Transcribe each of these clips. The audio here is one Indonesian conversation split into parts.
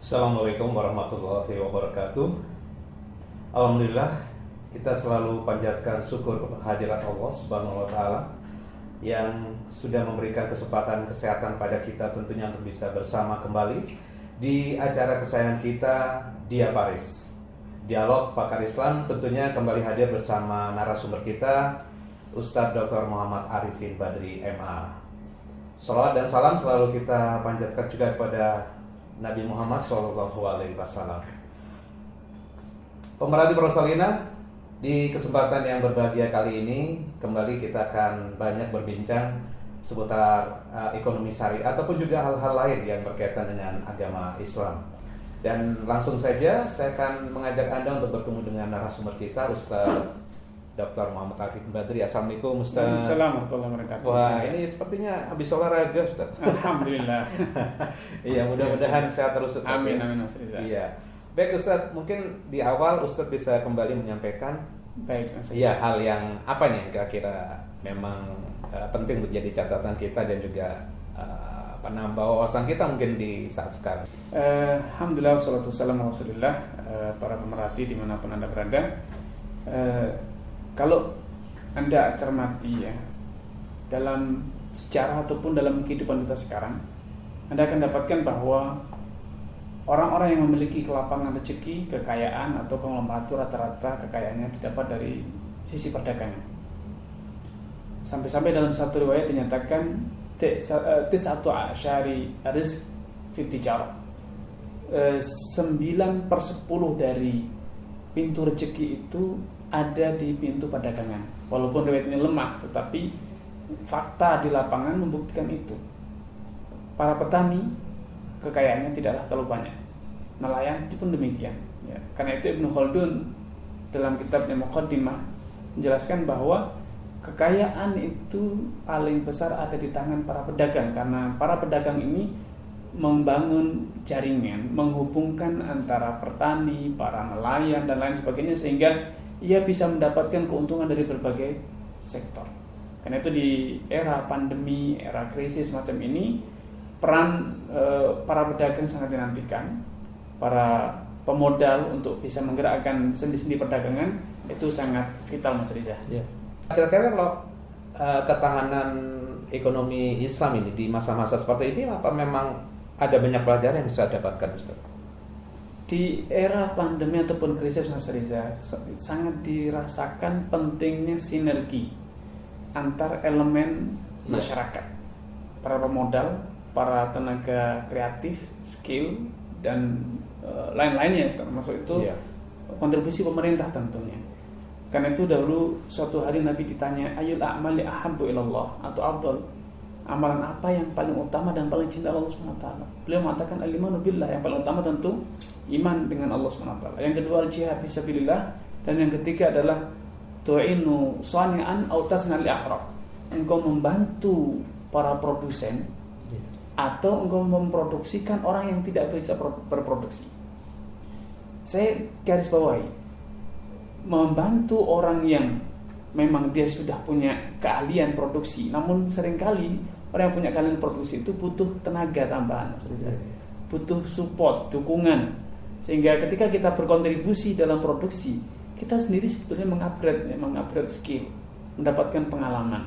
Assalamualaikum warahmatullahi wabarakatuh. Alhamdulillah, kita selalu panjatkan syukur kepada hadirat Allah Subhanahu wa taala yang sudah memberikan kesempatan kesehatan pada kita tentunya untuk bisa bersama kembali di acara kesayangan kita, Dia Paris. Dialog Pakar Islam tentunya kembali hadir bersama narasumber kita, Ustadz Dr. Muhammad Arifin Badri MA. Salawat dan salam selalu kita panjatkan juga kepada Nabi Muhammad SAW. Pemerhati Prosalina, di kesempatan yang berbahagia kali ini kembali kita akan banyak berbincang seputar ekonomi syariah ataupun juga hal-hal lain yang berkaitan dengan agama Islam. Dan langsung saja saya akan mengajak Anda untuk bertemu dengan narasumber kita, Ustaz Dr. Muhammad Arifin Badri. Assalamualaikum Ustaz. Assalamualaikum warahmatullahi wabarakatuh. Wah, ini sepertinya habis olahraga Ustaz. Alhamdulillah. Iya, mudah-mudahan sehat terus Ustaz. Amin, ya. amin Mas Riza. Iya. Baik Ustaz, mungkin di awal Ustaz bisa kembali menyampaikan Baik Mas Riza. iya hal yang apa nih yang kira-kira memang penting untuk jadi catatan kita dan juga penambah wawasan kita mungkin di saat sekarang. Alhamdulillah wassalatu wassalamu ala Rasulillah. Para pemerhati dimanapun Anda berada, kalau Anda cermati ya dalam sejarah ataupun dalam kehidupan kita sekarang, Anda akan dapatkan bahwa orang-orang yang memiliki kelapangan rezeki, kekayaan atau konglomerat rata-rata kekayaannya didapat dari sisi perdagangan. Sampai-sampai dalam satu riwayat dinyatakan tis'atu asyari rizq fit tijarah. 9/10 dari pintu rezeki itu ada di pintu perdagangan. Walaupun riwayat ini lemah, tetapi fakta di lapangan membuktikan itu. Para petani kekayaannya tidaklah terlalu banyak. Nelayan itu pun demikian. Ya. Karena itu Ibnu Khaldun dalam kitabnya Muqaddimah menjelaskan bahwa kekayaan itu paling besar ada di tangan para pedagang, karena para pedagang ini membangun jaringan, menghubungkan antara petani, para nelayan dan lain sebagainya, sehingga ia bisa mendapatkan keuntungan dari berbagai sektor. Karena itu di era pandemi, era krisis macam ini, peran para pedagang sangat dinantikan. Para pemodal untuk bisa menggerakkan sendi-sendi perdagangan itu sangat vital Mas Riza. Ya. Kira-kira kalau ketahanan ekonomi Islam ini di masa-masa seperti ini apa memang ada banyak pelajaran yang bisa dapatkan Ustaz? Di era pandemi ataupun krisis Mas Riza, sangat dirasakan pentingnya sinergi antar elemen masyarakat, para pemodal, para tenaga kreatif, skill dan lain-lainnya, termasuk itu kontribusi pemerintah tentunya. Karena itu dahulu suatu hari Nabi ditanya, ayul a'mali ahabbu ilallah, atau afdal, amalan apa yang paling utama dan paling cinta Allah SWT? Beliau mengatakan al-imanu billah, yang paling utama tentu iman dengan Allah SWT. Yang kedua al-jihad fisabilillah, dan yang ketiga adalah tu'inu sani'an aw tasnal li akhraq. Engkau membantu para produsen atau engkau memproduksikan orang yang tidak bisa berproduksi. Saya garis bawahi, membantu orang yang memang dia sudah punya keahlian produksi, namun seringkali orang yang punya keahlian produksi itu butuh tenaga tambahan, butuh support, dukungan, sehingga ketika kita berkontribusi dalam produksi, kita sendiri sebetulnya mengupgrade skill, mendapatkan pengalaman.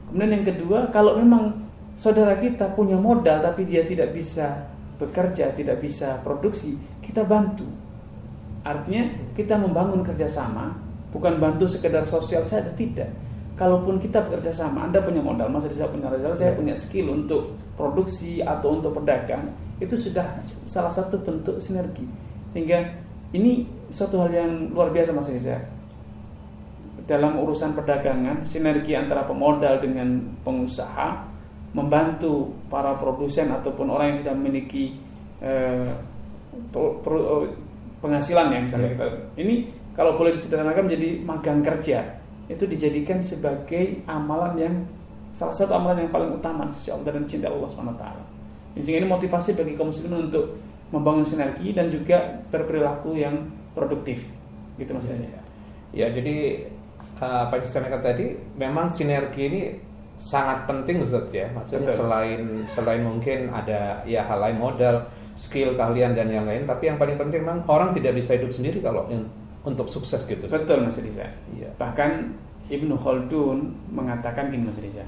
Kemudian yang kedua, kalau memang saudara kita punya modal tapi dia tidak bisa bekerja, tidak bisa produksi, kita bantu. Artinya kita membangun kerjasama, bukan bantu sekedar sosial saja, tidak. Kalaupun kita bekerja sama, Anda punya modal, Mas Riza punya modal, saya punya skill untuk produksi atau untuk pedagang, itu sudah salah satu bentuk sinergi. Sehingga ini suatu hal yang luar biasa Mas Riza. Dalam urusan perdagangan, sinergi antara pemodal dengan pengusaha, membantu para produsen ataupun orang yang sudah memiliki penghasilan ya, misalnya kita ini kalau boleh disederhanakan menjadi magang kerja, itu dijadikan sebagai amalan yang salah satu amalan yang paling utama sisi Allah dan cinta Allah SWT. Sehingga ini motivasi bagi kaum muslimin untuk membangun sinergi dan juga berperilaku yang produktif, gitu Mas. Ya, jadi apa yang saya katakan tadi, memang sinergi ini sangat penting Ustaz ya. Maksudnya selain mungkin ada ya hal lain modal, skill, keahlian dan yang lain. Tapi yang paling penting memang orang tidak bisa hidup sendiri kalau untuk sukses gitu. Betul Mas Riza. Iya. Bahkan Ibnu Khaldun mengatakan gini Mas Riza,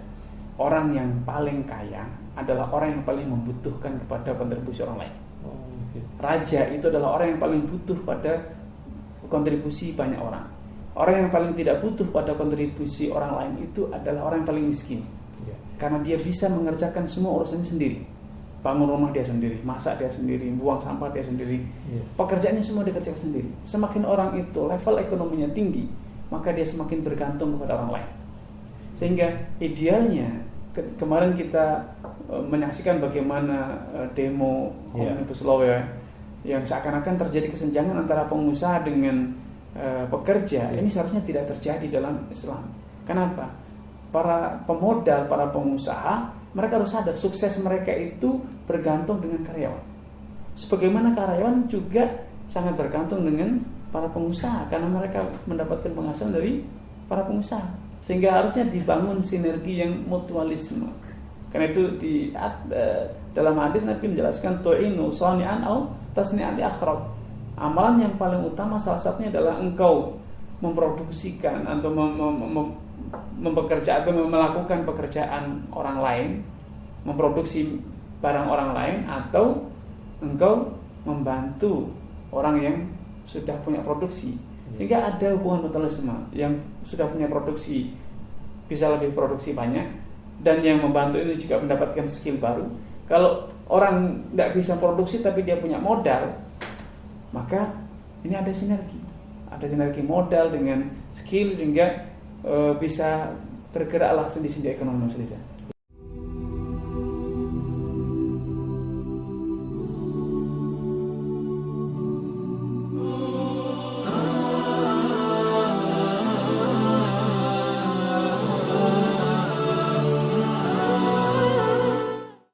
orang yang paling kaya adalah orang yang paling membutuhkan kepada kontribusi orang lain. Gitu. Raja itu adalah orang yang paling butuh pada kontribusi banyak orang. Orang yang paling tidak butuh pada kontribusi orang lain itu adalah orang yang paling miskin. Iya. Karena dia bisa mengerjakan semua urusannya sendiri. Bangun rumah dia sendiri, masak dia sendiri, buang sampah dia sendiri. Iya. Pekerjaannya semua dia kerjakan sendiri. Semakin orang itu level ekonominya tinggi, maka dia semakin bergantung kepada orang lain. Sehingga idealnya kemarin kita menyaksikan bagaimana demo Omnibus Law yang seakan-akan terjadi kesenjangan antara pengusaha dengan pekerja. Ini seharusnya tidak terjadi dalam Islam. Kenapa? Para pemodal, para pengusaha, mereka harus sadar sukses mereka itu bergantung dengan karyawan. Sebagaimana karyawan juga sangat bergantung dengan para pengusaha karena mereka mendapatkan penghasilan dari para pengusaha. Sehingga harusnya dibangun sinergi yang mutualisme. Karena itu dalam hadis Nabi menjelaskan tu'inu sani'an au tasni'an li akhrab. Amalan yang paling utama salah satunya adalah engkau memproduksikan atau mempekerja atau melakukan pekerjaan orang lain, memproduksi barang orang lain, atau engkau membantu orang yang sudah punya produksi. Sehingga ada hubungan mutualisme. Yang sudah punya produksi bisa lebih produksi banyak, dan yang membantu itu juga mendapatkan skill baru. Kalau orang tidak bisa produksi tapi dia punya modal, maka ini ada sinergi modal dengan skill sehingga bisa bergeraklah sendi-sendi ekonomi Mas Riza.